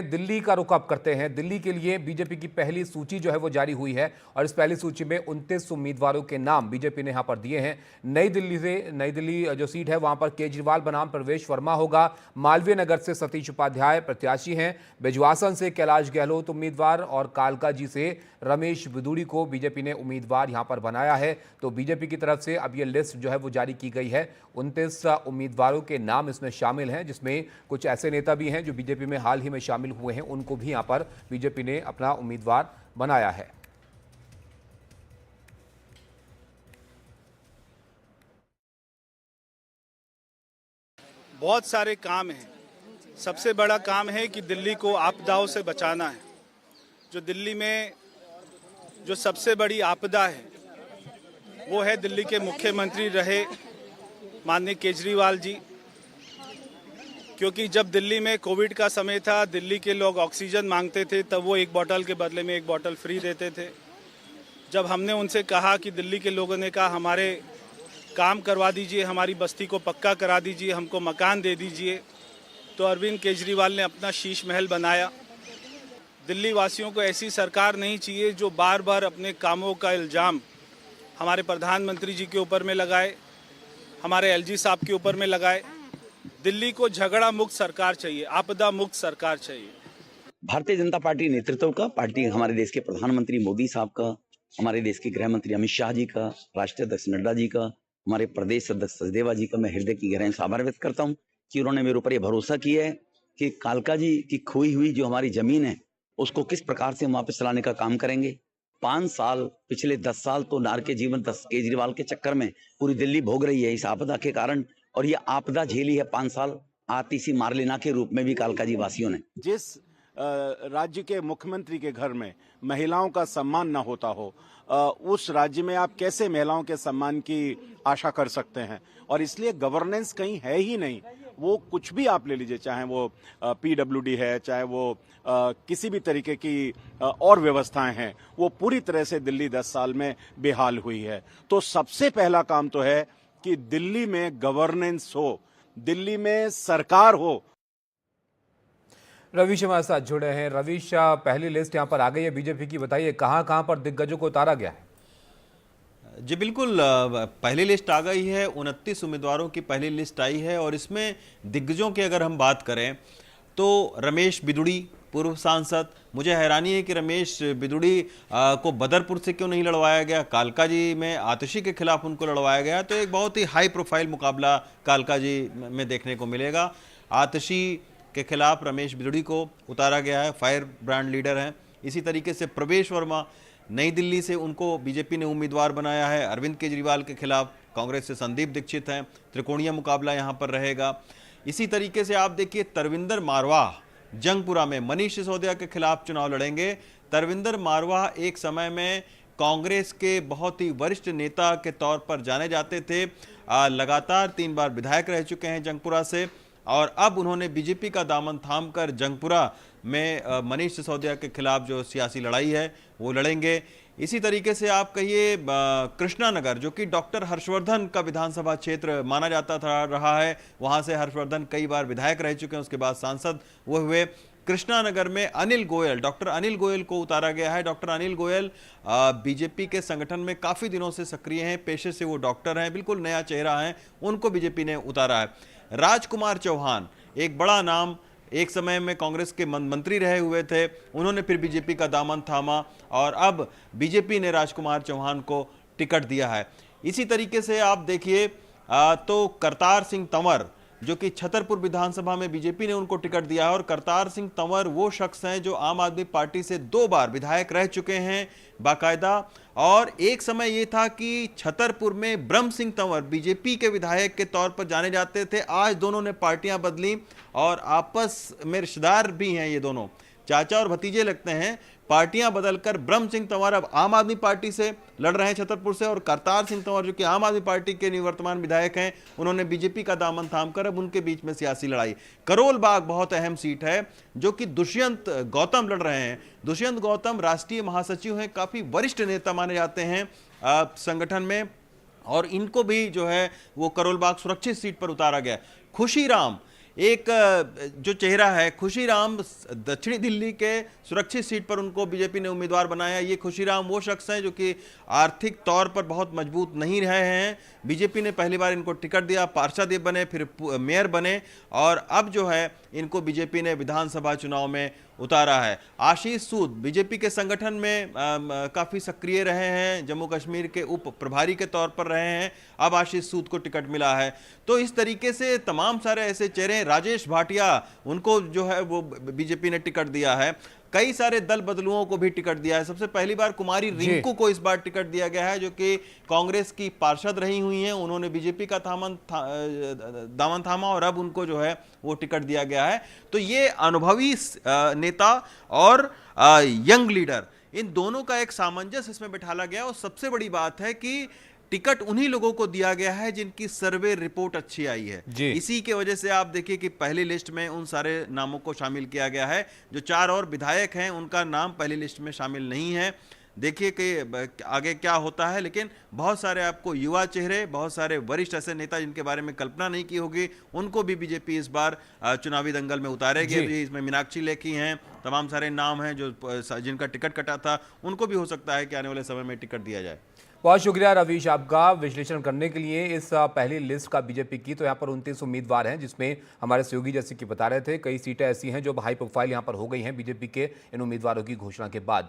दिल्ली का रुख अब करते हैं। दिल्ली के लिए बीजेपी की पहली सूची जो है वो जारी हुई है और इस पहली सूची में 29 उम्मीदवारों के नाम बीजेपी ने यहां पर दिए हैं। नई दिल्ली जो सीट है वहां पर केजरीवाल बनाम प्रवेश वर्मा होगा। मालवीय नगर से सतीश उपाध्याय प्रत्याशी हैं। बिजवासन से कैलाश गहलोत उम्मीदवार और कालकाजी से रमेश बिदूड़ी को बीजेपी ने उम्मीदवार यहां पर बनाया है। तो बीजेपी की तरफ से अब ये लिस्ट जो है वो जारी की गई है। 29 उम्मीदवारों के नाम इसमें शामिल हैं, जिसमें कुछ ऐसे नेता भी हैं जो बीजेपी में हाल ही में शामिल हुए हैं, उनको भी यहां पर बीजेपी ने अपना उम्मीदवार बनाया है। बहुत सारे काम हैं। सबसे बड़ा काम है कि दिल्ली को आपदाओं से बचाना है। जो दिल्ली में जो सबसे बड़ी आपदा है वो है दिल्ली के मुख्यमंत्री रहे माननीय केजरीवाल जी। क्योंकि जब दिल्ली में कोविड का समय था, दिल्ली के लोग ऑक्सीजन मांगते थे, तब वो एक बोतल के बदले में एक बोतल फ्री देते थे। जब हमने उनसे कहा कि दिल्ली के लोगों ने कहा हमारे काम करवा दीजिए, हमारी बस्ती को पक्का करा दीजिए, हमको मकान दे दीजिए, तो अरविंद केजरीवाल ने अपना शीश महल बनाया। दिल्ली वासियों को ऐसी सरकार नहीं चाहिए जो बार बार अपने कामों का इल्ज़ाम हमारे प्रधानमंत्री जी के ऊपर में लगाए, हमारे एलजी साहब के ऊपर में लगाए। दिल्ली को झगड़ा मुक्त सरकार चाहिए, आपदा मुक्त सरकार चाहिए। भारतीय जनता पार्टी नेतृत्व का, पार्टी हमारे देश के प्रधानमंत्री मोदी साहब का, हमारे देश के गृह मंत्री अमित शाह जी का, राष्ट्रीय अध्यक्ष नड्डा जी का, हमारे प्रदेश अध्यक्ष सचदेवा जी का मैं हृदय की गहराई से आभार व्यक्त करता हूं कि उन्होंने मेरे ऊपर यह भरोसा किया है कि कालका जी की खोई हुई जो हमारी जमीन है उसको किस प्रकार से हम वापस चलाने का काम करेंगे। 5 साल, पिछले 10 साल तो नार के जीवन केजरीवाल के चक्कर में पूरी दिल्ली भोग रही है इस आपदा के कारण, और ये आपदा झेली है 5 साल आतिशी मारलेना के रूप में भी कालकाजी वासियों ने। जिस राज्य के मुख्यमंत्री के घर में महिलाओं का सम्मान न होता हो, उस राज्य में आप कैसे महिलाओं के सम्मान की आशा कर सकते हैं। और इसलिए गवर्नेंस कहीं है ही नहीं। वो कुछ भी आप ले लीजिए, चाहे वो पीडब्ल्यूडी है, चाहे वो किसी भी तरीके की और व्यवस्थाएं हैं, वो पूरी तरह से दिल्ली 10 साल में बेहाल हुई है। तो सबसे पहला काम तो है कि दिल्ली में गवर्नेंस हो, दिल्ली में सरकार हो। रवीश हमारे साथ जुड़े हैं। रवीश, पहली लिस्ट यहां पर आ गई है बीजेपी की, बताइए कहां कहां पर दिग्गजों को उतारा गया है? जी बिल्कुल, पहली लिस्ट आ गई है। 29 उम्मीदवारों की पहली लिस्ट आई है और इसमें दिग्गजों की अगर हम बात करें तो रमेश बिदुड़ी, पूर्व सांसद। मुझे हैरानी है कि रमेश बिदुड़ी को बदरपुर से क्यों नहीं लड़वाया गया, कालकाजी में आतिशी के खिलाफ उनको लड़वाया गया। तो एक बहुत ही हाई प्रोफाइल मुकाबला कालकाजी में देखने को मिलेगा। आतिशी के खिलाफ रमेश बिदुड़ी को उतारा गया है, फायर ब्रांड लीडर हैं। इसी तरीके से प्रवेश वर्मा नई दिल्ली से, उनको बीजेपी ने उम्मीदवार बनाया है। अरविंद केजरीवाल के खिलाफ कांग्रेस से संदीप दीक्षित हैं। त्रिकोणीय मुकाबला यहां पर रहेगा। इसी तरीके से आप देखिए तरविंदर मारवाह जंगपुरा में मनीष सिसोदिया के खिलाफ चुनाव लड़ेंगे। तरविंदर मारवाह एक समय में कांग्रेस के बहुत ही वरिष्ठ नेता के तौर पर जाने जाते थे। लगातार 3 बार विधायक रह चुके हैं जंगपुरा से, और अब उन्होंने बीजेपी का दामन थामकर जंगपुरा में मनीष सिसोदिया के खिलाफ जो सियासी लड़ाई है वो लड़ेंगे। इसी तरीके से आप कहिए कृष्णानगर, जो कि डॉक्टर हर्षवर्धन का विधानसभा क्षेत्र माना जाता था रहा है, वहां से हर्षवर्धन कई बार विधायक रह चुके हैं, उसके बाद सांसद वो हुए। कृष्णानगर में अनिल गोयल, डॉक्टर अनिल गोयल को उतारा गया है। डॉक्टर अनिल गोयल बीजेपी के संगठन में काफी दिनों से सक्रिय हैं, पेशे से वो डॉक्टर हैं, बिल्कुल नया चेहरा है, उनको बीजेपी ने उतारा है। राजकुमार चौहान, एक बड़ा नाम, एक समय में कांग्रेस के मंत्री रहे हुए थे, उन्होंने फिर बीजेपी का दामन थामा और अब बीजेपी ने राजकुमार चौहान को टिकट दिया है। इसी तरीके से आप देखिए तो करतार सिंह तंवर, जो कि छतरपुर विधानसभा में बीजेपी ने उनको टिकट दिया है, और करतार सिंह तंवर वो शख्स हैं जो आम आदमी पार्टी से 2 बार विधायक रह चुके हैं बाकायदा। और एक समय ये था कि छतरपुर में ब्रह्म सिंह तंवर बीजेपी के विधायक के तौर पर जाने जाते थे। आज दोनों ने पार्टियां बदली और आपस में रिश्तेदार भी हैं, ये दोनों चाचा और भतीजे लगते हैं। पार्टियां बदलकर ब्रह्म सिंह तंवर अब आम आदमी पार्टी से लड़ रहे हैं छतरपुर से, और करतार सिंह तंवर जो कि आम आदमी पार्टी के निवर्तमान विधायक हैं, उन्होंने बीजेपी का दामन थामकर अब उनके बीच में सियासी लड़ाई। करोल बाग बहुत अहम सीट है, जो कि दुष्यंत गौतम लड़ रहे हैं। दुष्यंत गौतम राष्ट्रीय महासचिव हैं, काफी वरिष्ठ नेता माने जाते हैं संगठन में, और इनको भी जो है वो करोल बाग सुरक्षित सीट पर उतारा गया। खुशीराम एक जो चेहरा है खुशीराम, दक्षिणी दिल्ली के सुरक्षित सीट पर उनको बीजेपी ने उम्मीदवार बनाया। ये खुशीराम वो शख्स हैं जो कि आर्थिक तौर पर बहुत मजबूत नहीं रहे हैं। बीजेपी ने पहली बार इनको टिकट दिया, पार्षद बने, फिर मेयर बने और अब जो है इनको बीजेपी ने विधानसभा चुनाव में उतारा है। आशीष सूद बीजेपी के संगठन में काफी सक्रिय रहे हैं, जम्मू कश्मीर के उप प्रभारी के तौर पर रहे हैं, अब आशीष सूद को टिकट मिला है। तो इस तरीके से तमाम सारे ऐसे चेहरे, राजेश भाटिया, उनको जो है वो बीजेपी ने टिकट दिया है। कई सारे दल बदलुओं को भी टिकट दिया है। सबसे पहली बार कुमारी रिंकू को इस बार टिकट दिया गया है, जो कि कांग्रेस की पार्षद रही हुई हैं। उन्होंने बीजेपी का दामन थामा और अब उनको जो है वो टिकट दिया गया है। तो ये अनुभवी नेता और यंग लीडर, इन दोनों का एक सामंजस्य इसमें बिठाला गया। और सबसे बड़ी बात है कि टिकट उन्हीं लोगों को दिया गया है जिनकी सर्वे रिपोर्ट अच्छी आई है। इसी के वजह से आप देखिए कि पहली लिस्ट में उन सारे नामों को शामिल किया गया है। जो 4 और विधायक हैं उनका नाम पहली लिस्ट में शामिल नहीं है। देखिए कि आगे क्या होता है, लेकिन बहुत सारे आपको युवा चेहरे, बहुत सारे वरिष्ठ ऐसे नेता जिनके बारे में कल्पना नहीं की होगी, उनको भी बीजेपी इस बार चुनावी दंगल में उतारेगी। इसमें मीनाक्षी लेखी हैं, तमाम सारे नाम हैं जो जिनका टिकट कटा था, उनको भी हो सकता है कि आने वाले समय में टिकट दिया जाए। बहुत शुक्रिया रवीश आपका विश्लेषण करने के लिए इस पहली लिस्ट का बीजेपी की। तो यहाँ पर 29 उम्मीदवार हैं, जिसमें हमारे सहयोगी जैसे कि बता रहे थे कई सीटें ऐसी हैं जो हाई प्रोफाइल यहाँ पर हो गई हैं बीजेपी के इन उम्मीदवारों की घोषणा के बाद।